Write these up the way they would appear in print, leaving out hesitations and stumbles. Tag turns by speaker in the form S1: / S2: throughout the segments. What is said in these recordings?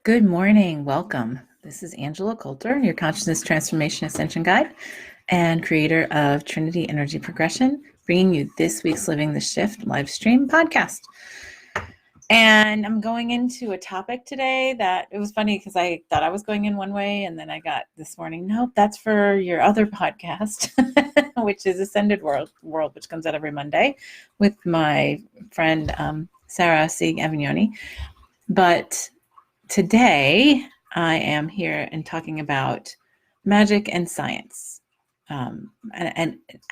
S1: Good morning. Welcome. This is Angela Coulter, your Consciousness Transformation Ascension Guide and creator of Trinity Energy Progression, bringing you this week's Living the Shift live stream podcast. And I'm going into a topic today that it was funny because I thought I was going in one way, and then I got this morning, nope, that's for your other podcast, which is Ascended World, which comes out every Monday with my friend Sarah C. Avignoni. But today, I am here and talking about magic and science. And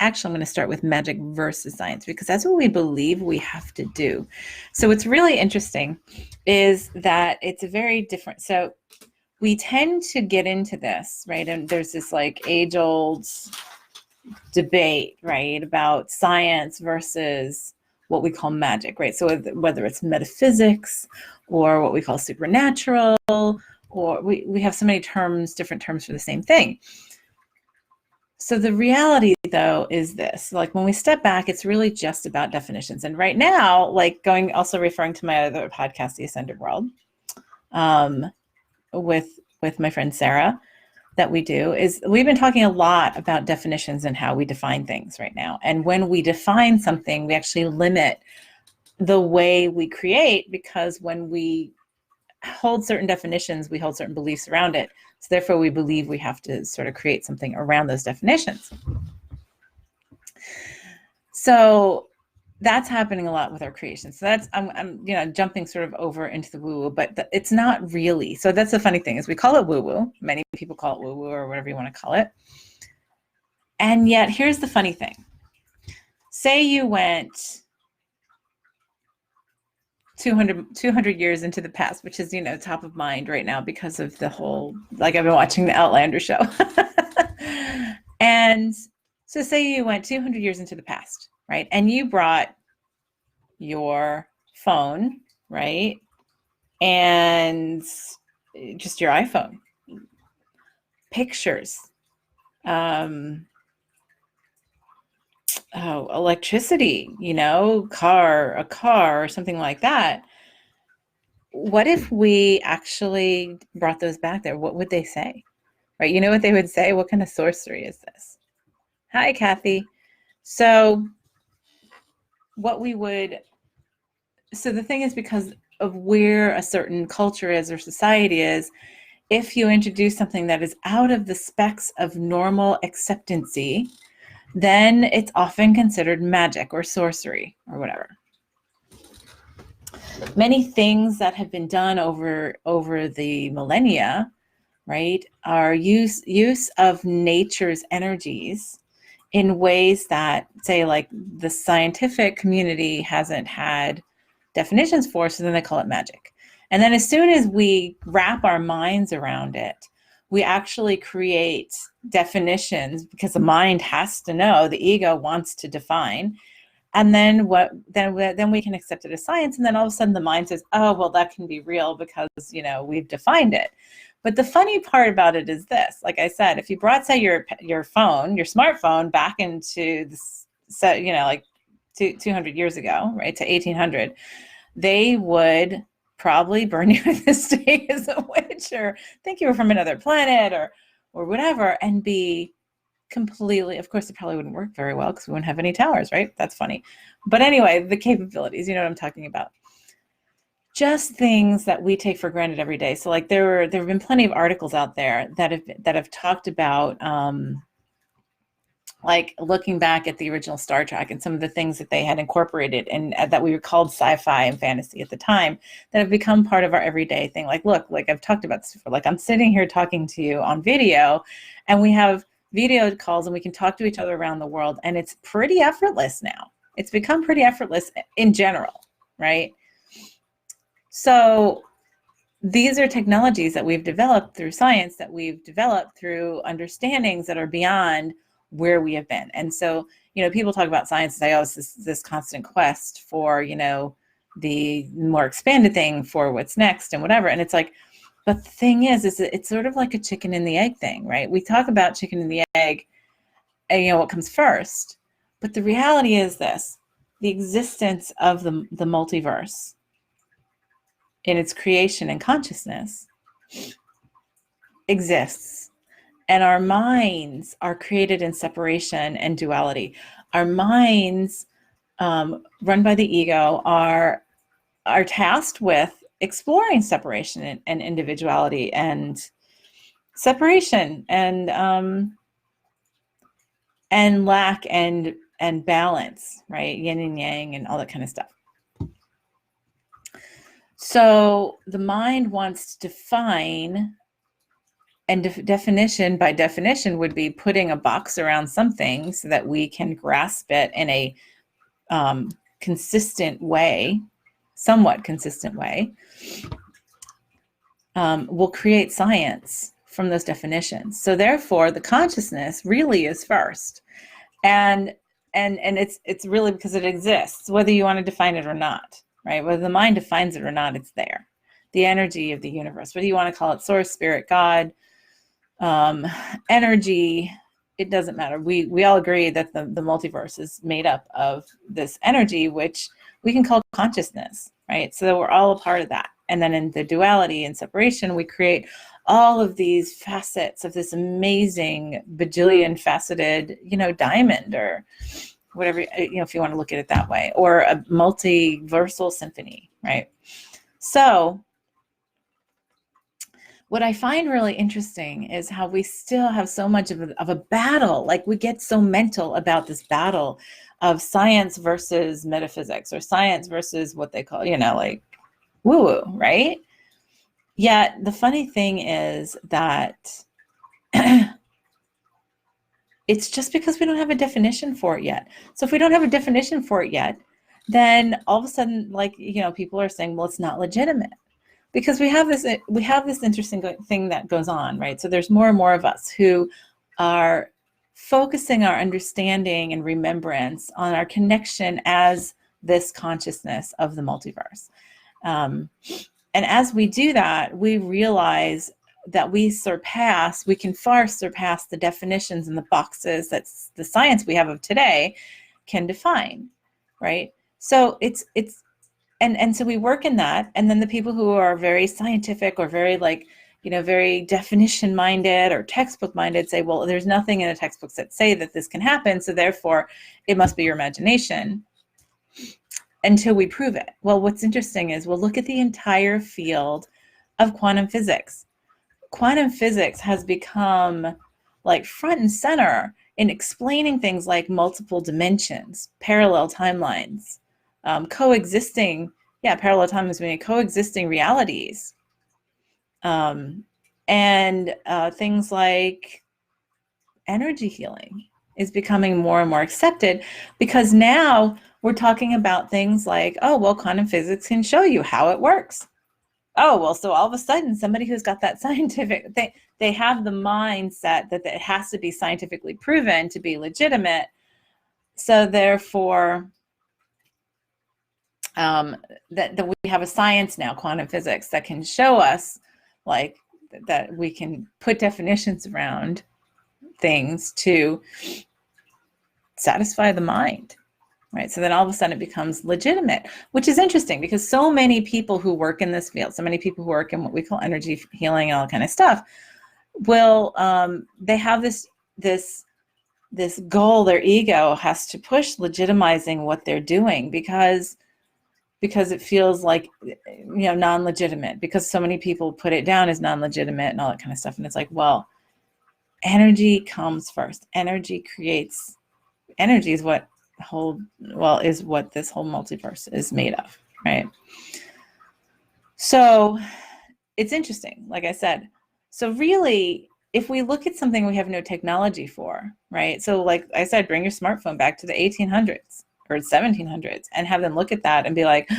S1: actually, I'm going to start with magic versus science, because that's what we believe we have to do. So what's really interesting is that it's a very different. So we tend to get into this, right? And there's this like age-old debate, right, about science versus what we call magic, right? So whether it's metaphysics or what we call supernatural, or we have so many terms, different terms for the same thing. So the reality, though, is this: like when we step back, it's really just about definitions. And right now, like also referring to my other podcast, The Ascended World, with my friend Sarah, that we do, is we've been talking a lot about definitions and how we define things right now. And when we define something, we actually limit the way we create, because when we hold certain definitions, we hold certain beliefs around it. So therefore, we believe we have to sort of create something around those definitions. So that's happening a lot with our creation. So that's I'm jumping sort of over into the woo-woo, but it's not really. So that's the funny thing, is we call it woo-woo. Many people call it woo-woo, or whatever you want to call it. And yet, here's the funny thing. Say you went 200 years into the past, which is, top of mind right now because of the whole, like, I've been watching the Outlander show. And so say you went 200 years into the past, right? And you brought your phone, right? And just your iPhone, pictures, electricity, a car or something like that. What if we actually brought those back there? What would they say? Right? You know what they would say? What kind of sorcery is this? Hi, Kathy. So the thing is, because of where a certain culture is or society is, if you introduce something that is out of the specs of normal acceptancy, then it's often considered magic or sorcery or whatever. Many things that have been done over the millennia, right, are use of nature's energies in ways that, say, like the scientific community hasn't had definitions for, so then they call it magic. And then as soon as we wrap our minds around it, we actually create definitions, because the mind has to know, the ego wants to define. And then then we can accept it as science. And then all of a sudden the mind says, oh, well, that can be real because, we've defined it. But the funny part about it is this: like I said, if you brought, say, your phone, your smartphone back into this, like 200 years ago, right, to 1800, they would probably burn you at the stake as a witch, or think you were from another planet, or whatever, and be completely, of course, it probably wouldn't work very well because we wouldn't have any towers, right? That's funny. But anyway, the capabilities, you know what I'm talking about. Just things that we take for granted every day. So like there have been plenty of articles out there that have talked about like looking back at the original Star Trek and some of the things that they had incorporated and that we were called sci-fi and fantasy at the time, that have become part of our everyday thing. Like, look, like I've talked about this before, like I'm sitting here talking to you on video, and we have video calls and we can talk to each other around the world, and it's pretty effortless now. It's become pretty effortless in general, right? So these are technologies that we've developed through science, that we've developed through understandings that are beyond where we have been. And so, people talk about science and say, oh, it's this constant quest for, the more expanded thing for what's next and whatever. And it's like, but the thing is it's sort of like a chicken and the egg thing, right? We talk about chicken and the egg, and what comes first. But the reality is this: the existence of the multiverse in its creation and consciousness exists. And our minds are created in separation and duality. Our minds, run by the ego, are tasked with exploring separation and individuality and separation and lack and balance, right? Yin and yang and all that kind of stuff. So the mind wants to define, and definition by definition would be putting a box around something so that we can grasp it in a consistent way, somewhat consistent way. Will create science from those definitions. So therefore, the consciousness really is first, and it's really because it exists, whether you want to define it or not, right? Whether the mind defines it or not, it's there. The energy of the universe, whether you want to call it source, spirit, God, energy, it doesn't matter. We all agree that the multiverse is made up of this energy, which we can call consciousness, right? So we're all a part of that. And then in the duality and separation, we create all of these facets of this amazing bajillion faceted, diamond, or whatever, if you want to look at it that way, or a multiversal symphony, right? So what I find really interesting is how we still have so much of a battle. Like, we get so mental about this battle of science versus metaphysics, or science versus what they call, like woo-woo, right? Yet the funny thing is that it's just because we don't have a definition for it yet. So if we don't have a definition for it yet, then all of a sudden, people are saying, well, it's not legitimate. Because we have this interesting thing that goes on, right? So there's more and more of us who are focusing our understanding and remembrance on our connection as this consciousness of the multiverse. And as we do that, we realize that we can far surpass the definitions and the boxes that the science we have of today can define, right? So and so we work in that, and then the people who are very scientific or very very definition minded or textbook minded say, well, there's nothing in the textbooks that say that this can happen, so therefore it must be your imagination, until we prove it. Well, what's interesting is, look at the entire field of quantum physics. Quantum physics has become front and center in explaining things like multiple dimensions, parallel timelines, coexisting realities, and things like energy healing is becoming more and more accepted, because now we're talking about things like, quantum physics can show you how it works. So all of a sudden, somebody who's got that scientific, they have the mindset that it has to be scientifically proven to be legitimate. So therefore, that we have a science now, quantum physics, that can show us that we can put definitions around things to satisfy the mind, right? So then all of a sudden it becomes legitimate, which is interesting, because so many people who work in this field, so many people who work in what we call energy healing and all that kind of stuff, will they have this goal their ego has to push, legitimizing what they're doing, because it feels like non-legitimate, because so many people put it down as non-legitimate and all that kind of stuff. And it's like, well, energy comes first. Energy creates energy, is what this whole multiverse is made of, right? So it's interesting, like I said. So really, if we look at something we have no technology for, right? So like I said, bring your smartphone back to the 1800s or 1700s and have them look at that and be like,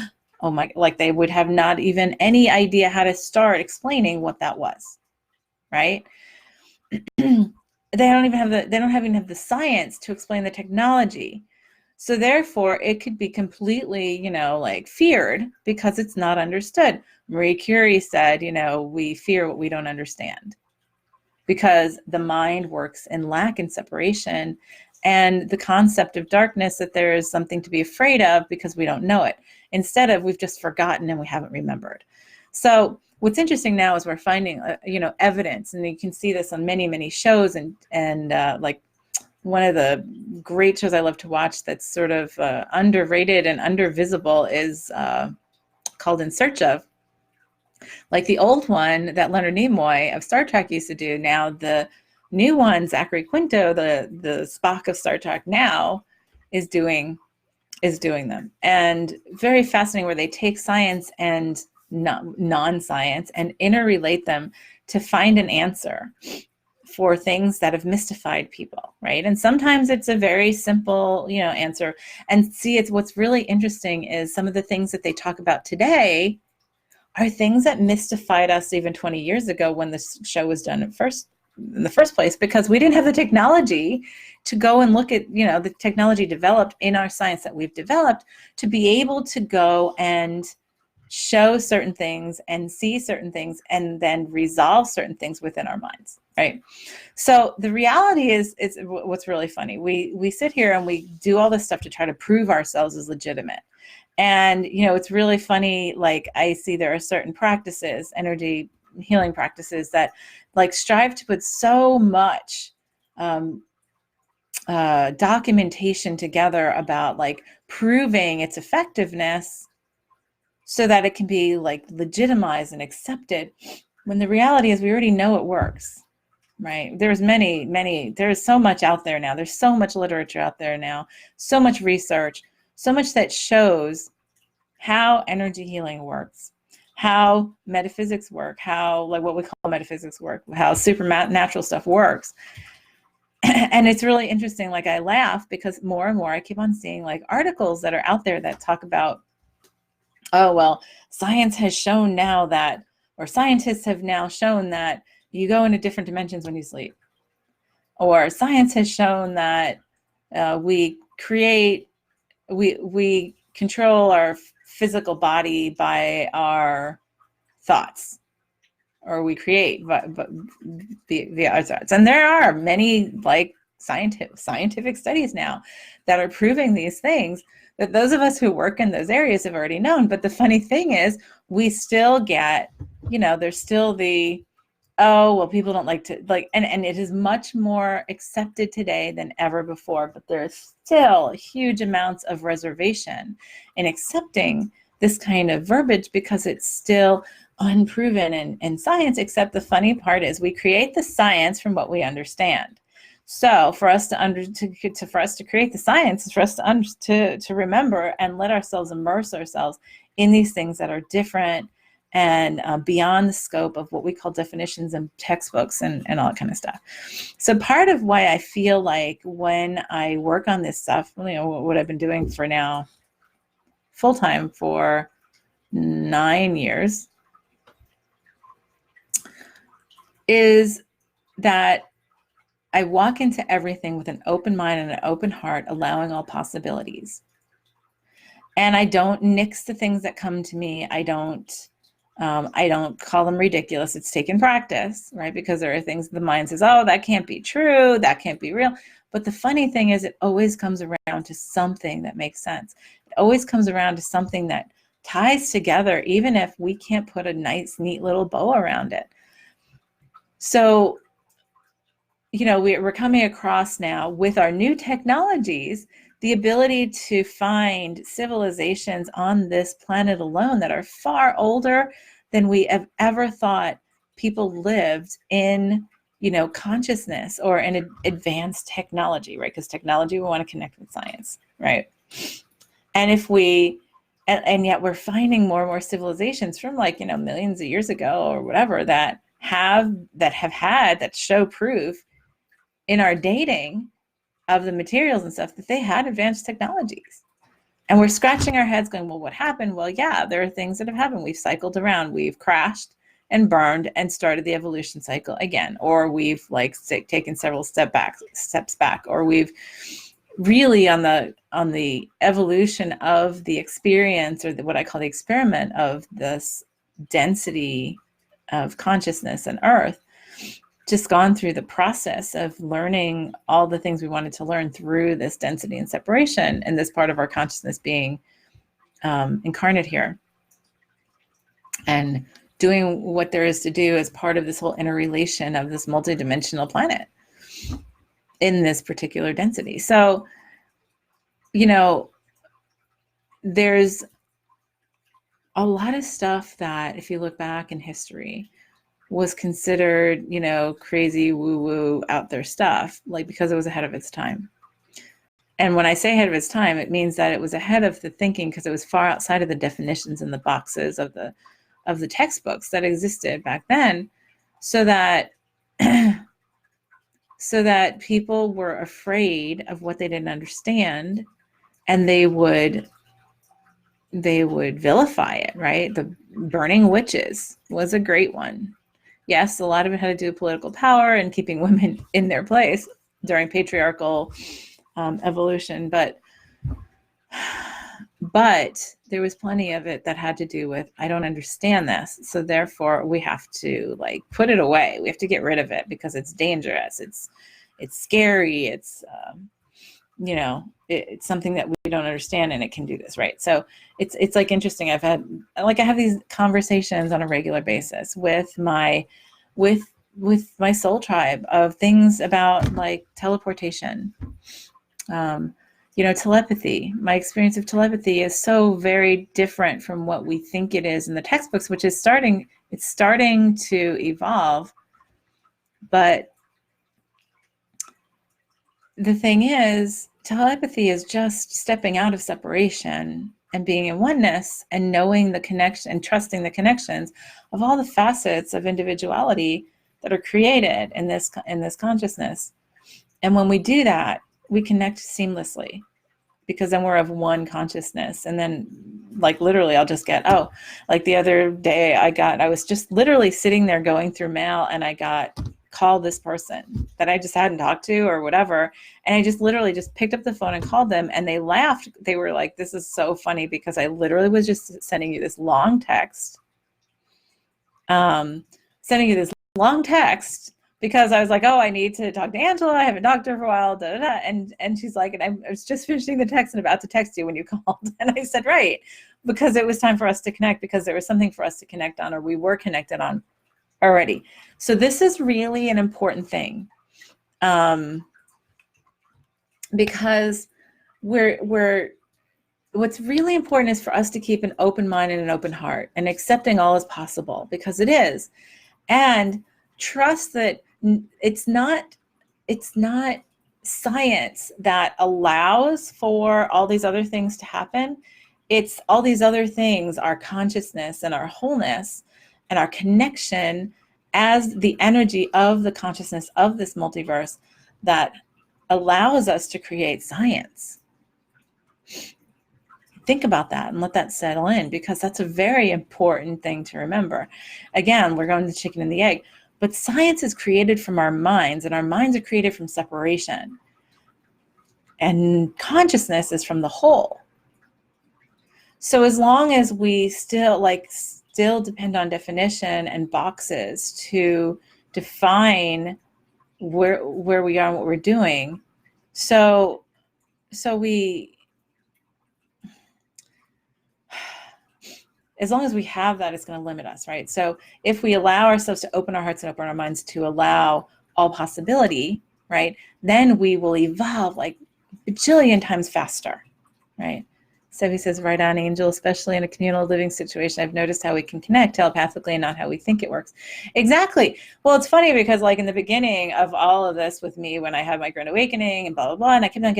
S1: oh my, they would have not even any idea how to start explaining what that was, right? They don't even have the science to explain the technology. So therefore it could be completely, feared, because it's not understood. Marie Curie said, we fear what we don't understand, because the mind works in lack and separation, and the concept of darkness, that there is something to be afraid of because we don't know it, instead of we've just forgotten and we haven't remembered. So what's interesting now is we're finding, evidence, and you can see this on many, many shows, and like one of the great shows I love to watch that's sort of underrated and undervisible is called In Search Of. Like the old one that Leonard Nimoy of Star Trek used to do. Now the new one, Zachary Quinto, the Spock of Star Trek now, is doing them. And very fascinating, where they take science and non-science and interrelate them to find an answer for things that have mystified people, right? And sometimes it's a very simple, answer. And see, it's what's really interesting is some of the things that they talk about today are things that mystified us even 20 years ago when this show was done in the first place, because we didn't have the technology to go and look at, the technology developed in our science that we've developed to be able to go and show certain things and see certain things and then resolve certain things within our minds, right? So the reality is what's really funny. We sit here and we do all this stuff to try to prove ourselves as legitimate. And, it's really funny. Like I see there are certain practices, energy healing practices, that like strive to put so much documentation together about like proving its effectiveness so that it can be like legitimized and accepted, when the reality is we already know it works, right? There's there's so much out there now. There's so much literature out there now, so much research, so much that shows how energy healing works, how metaphysics work, how like what we call metaphysics work, how supernatural stuff works. And it's really interesting. Like I laugh because more and more I keep on seeing like articles that are out there that talk about, oh, well, science has shown now that, or scientists have now shown that you go into different dimensions when you sleep. Or science has shown that we control our physical body by our thoughts, or we create via our thoughts. And there are many like scientific studies now that are proving these things that those of us who work in those areas have already known. But the funny thing is we still get, there's still the, oh, well, people don't like to like, and it is much more accepted today than ever before, but there's still huge amounts of reservation in accepting this kind of verbiage because it's still unproven in science. Except the funny part is we create the science from what we understand. So for us to create the science is for us to remember and let ourselves immerse ourselves in these things that are different and beyond the scope of what we call definitions and textbooks and all that kind of stuff. So part of why I feel like when I work on this stuff, what I've been doing for now full-time for 9 years, is that I walk into everything with an open mind and an open heart, allowing all possibilities. And I don't nix the things that come to me. I don't call them ridiculous. It's taken practice, right? Because there are things the mind says, oh, that can't be true. That can't be real. But the funny thing is it always comes around to something that makes sense. It always comes around to something that ties together, even if we can't put a nice, neat little bow around it. So, we're coming across now with our new technologies, the ability to find civilizations on this planet alone that are far older than we have ever thought people lived in, consciousness or in advanced technology, right? Because technology, we want to connect with science, right? And and yet we're finding more and more civilizations from millions of years ago or whatever that show proof in our dating of the materials and stuff that they had advanced technologies. And we're scratching our heads going, well, what happened? Well, yeah, there are things that have happened. We've cycled around, we've crashed and burned and started the evolution cycle again, or we've taken several steps back, or we've really on the evolution of the experience, or what I call the experiment of this density of consciousness and Earth, just gone through the process of learning all the things we wanted to learn through this density and separation and this part of our consciousness being incarnate here. And doing what there is to do as part of this whole interrelation of this multidimensional planet in this particular density. So, there's a lot of stuff that, if you look back in history, was considered, crazy woo-woo out there stuff, like because it was ahead of its time. And when I say ahead of its time, it means that it was ahead of the thinking because it was far outside of the definitions and the boxes of the textbooks that existed back then, so that people were afraid of what they didn't understand, and they would vilify it, right? The burning witches was a great one. Yes, a lot of it had to do with political power and keeping women in their place during patriarchal evolution, but there was plenty of it that had to do with, I don't understand this, so therefore we have to put it away. We have to get rid of it because it's dangerous. It's scary. It's it's something that we don't understand, and it can do this, right? So it's interesting. I have these conversations on a regular basis with my soul tribe of things about teleportation, telepathy. My experience of telepathy is so very different from what we think it is in the textbooks, which is starting to evolve. But the thing is, telepathy is just stepping out of separation and being in oneness and knowing the connection and trusting the connections of all the facets of individuality that are created in this consciousness. And when we do that, we connect seamlessly, because then we're of one consciousness. And then literally I'll just get, the other day I was just literally sitting there going through mail, and I got called this person that I just hadn't talked to or whatever. And I just literally just picked up the phone and called them, and they laughed. They were like, this is so funny, because I literally was just sending you this long text, because I was like, I need to talk to Angela. I haven't talked to her for a while. Da, da, da. And she's like, and I was just finishing the text and about to text you when you called. And I said, right, because it was time for us to connect, because there was something for us to connect on, or we were connected on already. So this is really an important thing, because what's really important is for us to keep an open mind and an open heart, and accepting all as possible, because it is, and trust that it's not science that allows for all these other things to happen. It's all these other things, our consciousness and our wholeness and our connection as the energy of the consciousness of this multiverse, that allows us to create science. Think about that and let that settle in, because that's a very important thing to remember. Again, we're going to the chicken and the egg, but science is created from our minds, and our minds are created from separation. And consciousness is from the whole. So as long as we still depend on definition and boxes to define where we are and what we're doing, so we, as long as we have that, it's going to limit us, right? So if we allow ourselves to open our hearts and open our minds to allow all possibility, right, then we will evolve a bajillion times faster, right? So he says, right on, Angel, especially in a communal living situation, I've noticed how we can connect telepathically and not how we think it works. Exactly. Well, it's funny because in the beginning of all of this with me, when I had my Grand Awakening and blah, blah, blah, and I kept on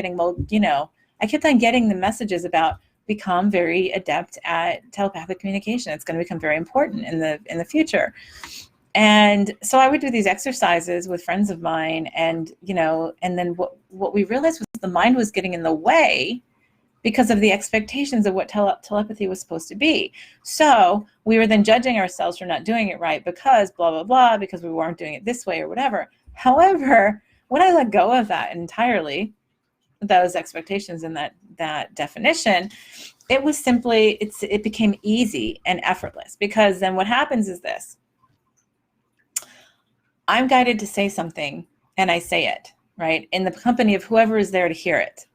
S1: getting, the messages about become very adept at telepathic communication. It's going to become very important in the future. And so I would do these exercises with friends of mine, and then what we realized was the mind was getting in the way because of the expectations of what telepathy was supposed to be. So we were then judging ourselves for not doing it right because blah, blah, blah, because we weren't doing it this way or whatever. However, when I let go of that entirely, those expectations and that definition, it was simply, it became easy and effortless, because then what happens is this: I'm guided to say something, and I say it, right, in the company of whoever is there to hear it,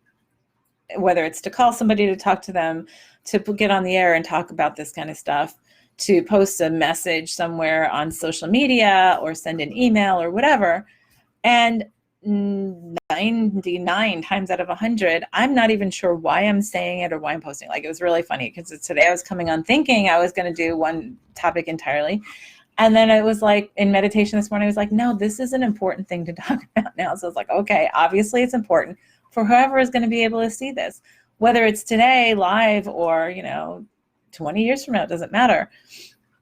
S1: whether it's to call somebody to talk to them, to get on the air and talk about this kind of stuff, to post a message somewhere on social media or send an email or whatever. And 99 times out of 100, I'm not even sure why I'm saying it or why I'm posting. Like, it was really funny because today I was coming on thinking I was going to do one topic entirely. And then it was like in meditation this morning, I was like, no, this is an important thing to talk about now. So I was like, okay, obviously it's important for whoever is going to be able to see this, whether it's today live or, 20 years from now, it doesn't matter.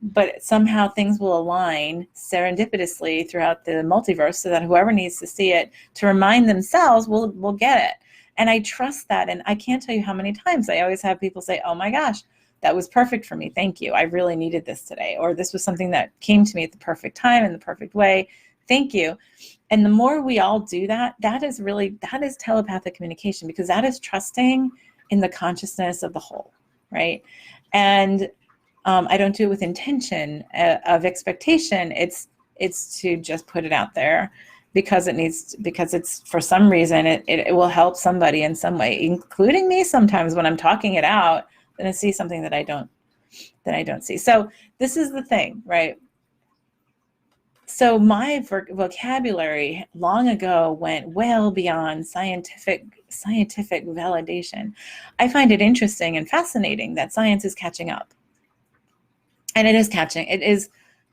S1: But somehow things will align serendipitously throughout the multiverse so that whoever needs to see it to remind themselves will get it. And I trust that. And I can't tell you how many times I always have people say, oh my gosh, that was perfect for me. Thank you. I really needed this today. Or this was something that came to me at the perfect time in the perfect way. Thank you. And the more we all do that, that is telepathic communication, because that is trusting in the consciousness of the whole, right? And I don't do it with intention of expectation. It's to just put it out there because it's for some reason it will help somebody in some way, including me sometimes when I'm talking it out, then I see something that I don't see. So this is the thing, right? So my vocabulary long ago went well beyond scientific validation. I find it interesting and fascinating that science is catching up. And it is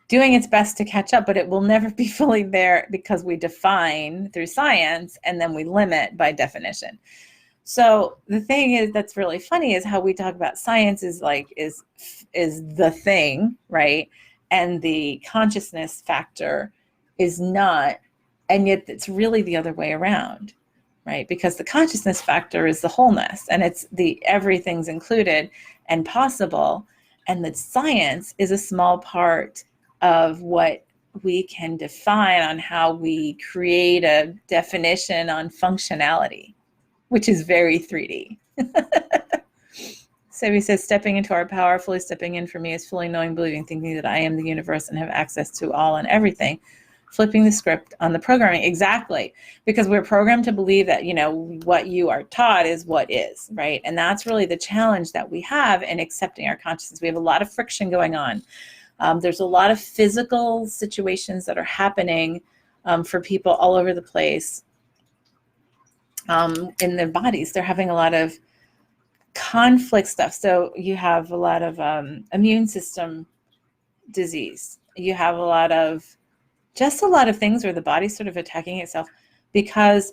S1: doing its best to catch up, but it will never be fully there because we define through science and then we limit by definition. So the thing is that's really funny is how we talk about science is the thing, right? And the consciousness factor is not, and yet it's really the other way around, right? Because the consciousness factor is the wholeness, and it's the everything's included and possible. And that science is a small part of what we can define on how we create a definition on functionality, which is very 3D. So he says, stepping into our power, fully stepping in for me is fully knowing, believing, thinking that I am the universe and have access to all and everything. Flipping the script on the programming. Exactly. Because we're programmed to believe that, what you are taught is what is, right? And that's really the challenge that we have in accepting our consciousness. We have a lot of friction going on. There's a lot of physical situations that are happening for people all over the place in their bodies. They're having a lot of conflict stuff. So you have a lot of immune system disease. You have a lot of things where the body's sort of attacking itself because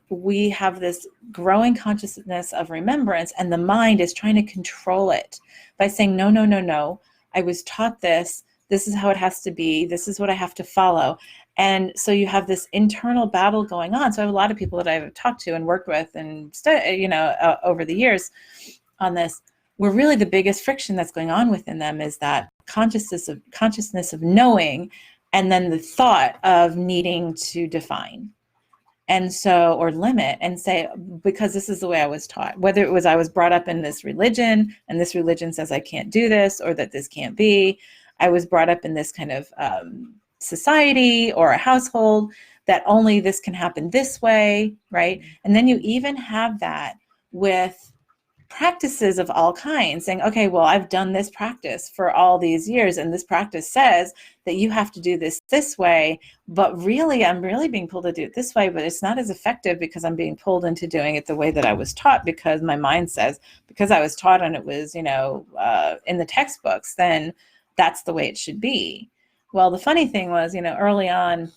S1: we have this growing consciousness of remembrance, and the mind is trying to control it by saying, no, I was taught this. This is how it has to be. This is what I have to follow. And so you have this internal battle going on. So I have a lot of people that I've talked to and worked with and over the years on this, where really the biggest friction that's going on within them is that consciousness of knowing, and then the thought of needing to define. And so, or limit and say, because this is the way I was taught, whether it was I was brought up in this religion and this religion says I can't do this or that this can't be. I was brought up in this kind of society or a household that only this can happen this way, right? And then you even have that with practices of all kinds, saying, okay, well, I've done this practice for all these years, and this practice says that you have to do this way, but really, I'm really being pulled to do it this way, but it's not as effective because I'm being pulled into doing it the way that I was taught, because my mind says, because I was taught and it was, in the textbooks, then that's the way it should be. Well, the funny thing was, early on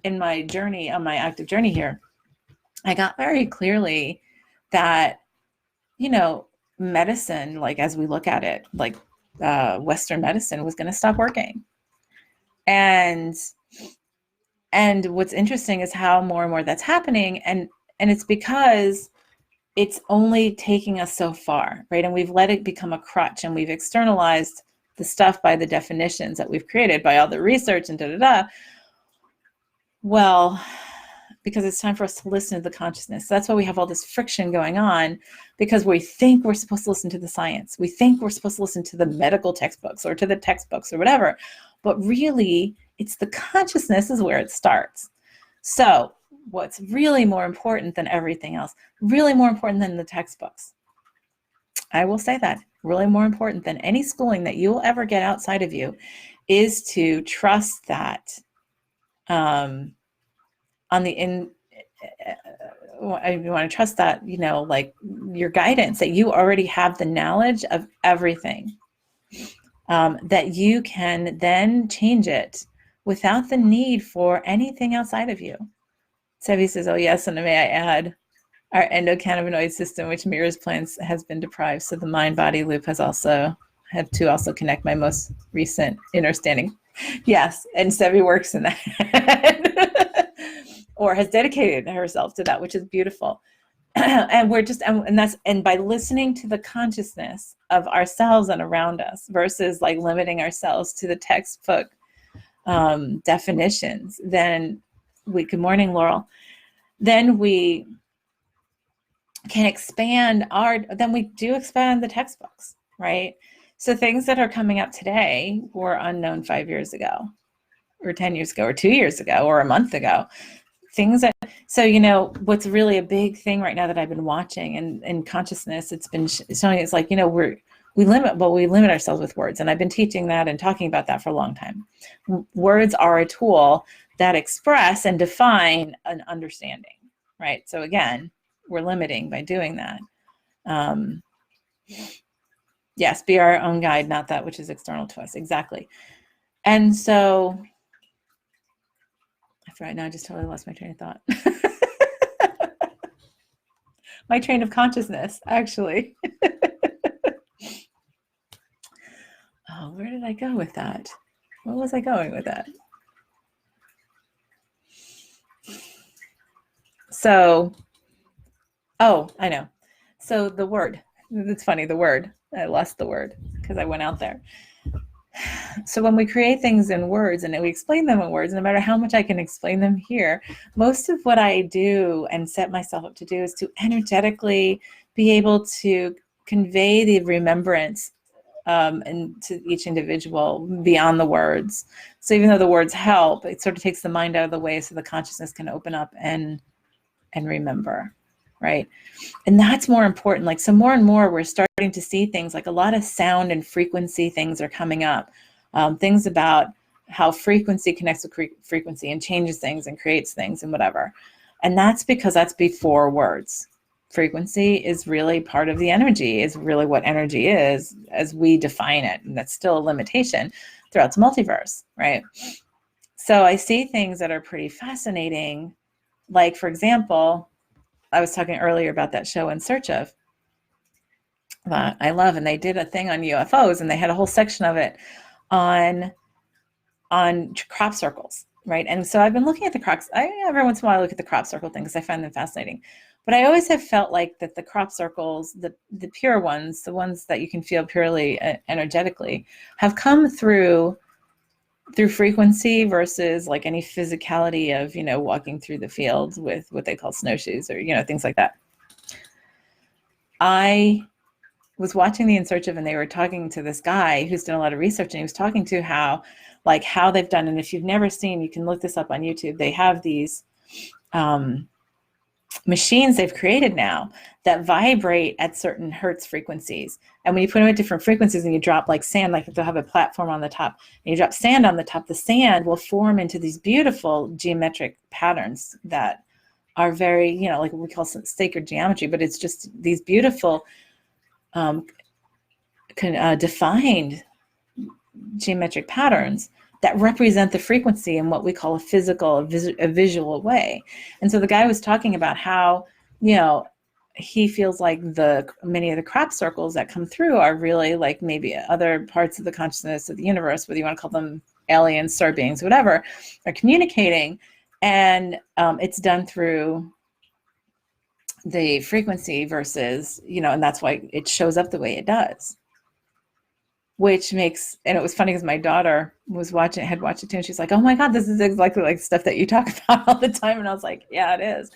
S1: in my journey, on my active journey here, I got very clearly that medicine, like as we look at it, like Western medicine was going to stop working. And what's interesting is how more and more that's happening. And it's because it's only taking us so far, right? And we've let it become a crutch, and we've externalized the stuff by the definitions that we've created by all the research and Well, because it's time for us to listen to the consciousness. So that's why we have all this friction going on, because we think we're supposed to listen to the science. We think we're supposed to listen to the medical textbooks or to the textbooks or whatever. But really, it's the consciousness is where it starts. So what's really more important than everything else, really more important than the textbooks, I will say that really more important than any schooling that you will ever get outside of you is to trust that on the in. You want to trust that, like your guidance, that you already have the knowledge of everything, that you can then change it without the need for anything outside of you. Sevi says, oh yes, and may I add, our endocannabinoid system, which mirrors plants, has been deprived. So the mind-body loop has also had to also connect my most recent understanding. Yes, and Sevi works in that, or has dedicated herself to that, which is beautiful. And we're just, and by listening to the consciousness of ourselves and around us versus like limiting ourselves to the textbook definitions, then good morning, Laurel. Then we can expand then we do expand the textbooks, right? So things that are coming up today were unknown 5 years ago, or 10 years ago, or 2 years ago, or a month ago. So what's really a big thing right now that I've been watching in consciousness, it's been showing, it's like, we limit ourselves with words. And I've been teaching that and talking about that for a long time. Words are a tool that express and define an understanding, right? So again, we're limiting by doing that. Yes, be our own guide, not that which is external to us. Exactly. And so I forgot, now I just totally lost my train of thought. My train of consciousness, actually. Oh, where did I go with that? Where was I going with that? So, oh, I know. So the word, it's funny, the word, I lost the word because I went out there. So when we create things in words and we explain them in words, no matter how much I can explain them here, most of what I do and set myself up to do is to energetically be able to convey the remembrance and to each individual beyond the words. So even though the words help, it sort of takes the mind out of the way so the consciousness can open up and remember, right? And that's more important. Like, so more and more we're starting to see things like a lot of sound and frequency things are coming up. Things about how frequency connects with frequency and changes things and creates things and whatever. And that's because that's before words. Frequency is really part of the energy, is really what energy is as we define it. And that's still a limitation throughout the multiverse, right? So I see things that are pretty fascinating. Like, for example, I was talking earlier about that show In Search Of that I love, and they did a thing on UFOs, and they had a whole section of it on crop circles, right? And so I've been looking at the crops. Every once in a while I look at the crop circle thing because I find them fascinating. But I always have felt like that the crop circles, the pure ones, the ones that you can feel purely energetically, have come through frequency versus like any physicality of, walking through the fields with what they call snowshoes or, things like that. I was watching the In Search Of, and they were talking to this guy who's done a lot of research, and he was talking to how they've done, and if you've never seen, you can look this up on YouTube. They have these machines they've created now that vibrate at certain hertz frequencies. And when you put them at different frequencies and you drop like sand, like they'll have a platform on the top, and you drop sand on the top, the sand will form into these beautiful geometric patterns that are very, like what we call sacred geometry, but it's just these beautiful defined geometric patterns that represent the frequency in what we call a visual way. And so the guy was talking about how, he feels like many of the crop circles that come through are really like maybe other parts of the consciousness of the universe, whether you want to call them aliens, star beings, whatever, are communicating. And it's done through the frequency versus, and that's why it shows up the way it does. Which makes, and it was funny because my daughter had watched it too, and she's like, oh my God, this is exactly like stuff that you talk about all the time. And I was like, yeah, it is.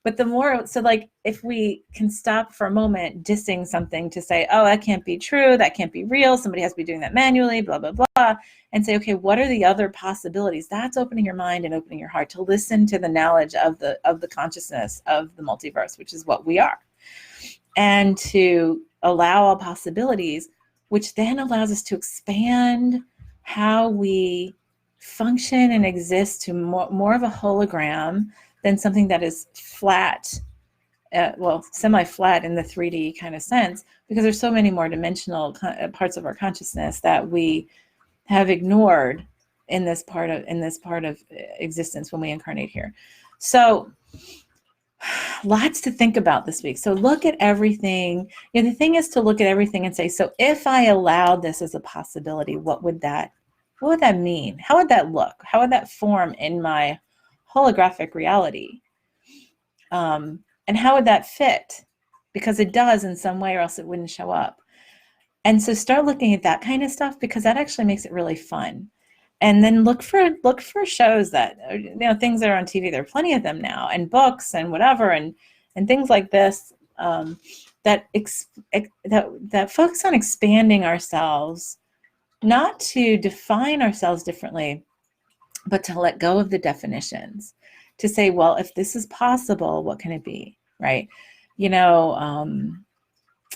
S1: But the more, so like, if we can stop for a moment dissing something to say, oh, that can't be true, that can't be real, somebody has to be doing that manually, blah, blah, blah, and say, okay, what are the other possibilities? That's opening your mind and opening your heart to listen to the knowledge of the consciousness of the multiverse, which is what we are. And to allow all possibilities, which then allows us to expand how we function and exist to more of a hologram than something that is flat, semi-flat in the 3D kind of sense, because there's so many more dimensional parts of our consciousness that we have ignored in this part of existence when we incarnate here. So lots to think about this week. So look at everything. The thing is to look at everything and say, so if I allowed this as a possibility, what would that mean? How would that look? How would that form in my holographic reality? And how would that fit? Because it does in some way, or else it wouldn't show up. And so start looking at that kind of stuff, because that actually makes it really fun. And then look for shows that, things that are on TV. There are plenty of them now, and books and whatever, and things like this that focus on expanding ourselves, not to define ourselves differently, but to let go of the definitions, to say, well, if this is possible, what can it be, right?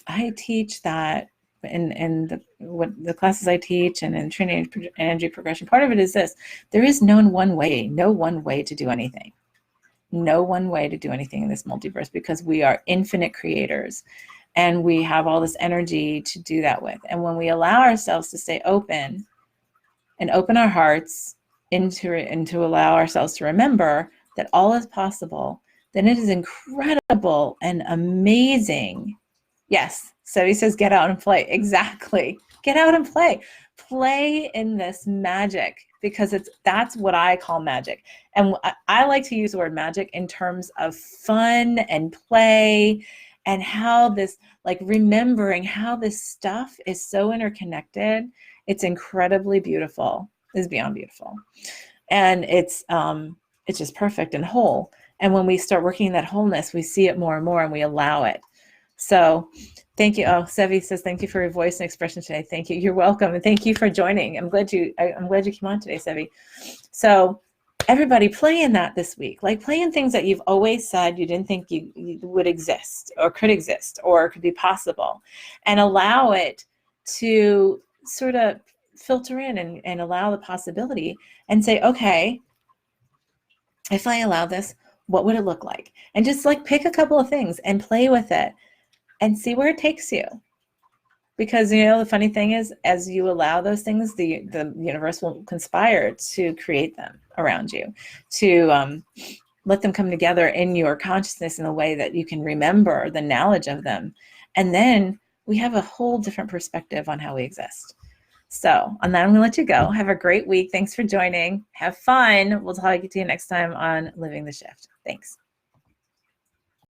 S1: I teach that in the classes I teach, and in Trinity Energy Progression, part of it is this: there is no one way to do anything. No one way to do anything in this multiverse, because we are infinite creators, and we have all this energy to do that with. And when we allow ourselves to stay open and open our hearts and to allow ourselves to remember that all is possible, then it is incredible and amazing. Yes, so he says, get out and play. Exactly. Get out and play. Play in this magic, because that's what I call magic. And I like to use the word magic in terms of fun and play, and how this, like, remembering how this stuff is so interconnected. It's incredibly beautiful. It's beyond beautiful. And it's just perfect and whole. And when we start working in that wholeness, we see it more and more, and we allow it. So thank you. Oh, Sevi says, thank you for your voice and expression today. Thank you. You're welcome. And thank you for joining. I'm glad you came on today, Sevi. So everybody, play in that this week. Like, play in things that you've always said you didn't think you would exist, or could exist, or could be possible, and allow it to sort of filter in and allow the possibility, and say, okay, if I allow this, what would it look like? And just like pick a couple of things and play with it and see where it takes you. Because, the funny thing is, as you allow those things, the universe will conspire to create them around you, to let them come together in your consciousness in a way that you can remember the knowledge of them. And then we have a whole different perspective on how we exist. So on that, I'm going to let you go. Have a great week. Thanks for joining. Have fun. We'll talk to you next time on Living the Shift. Thanks.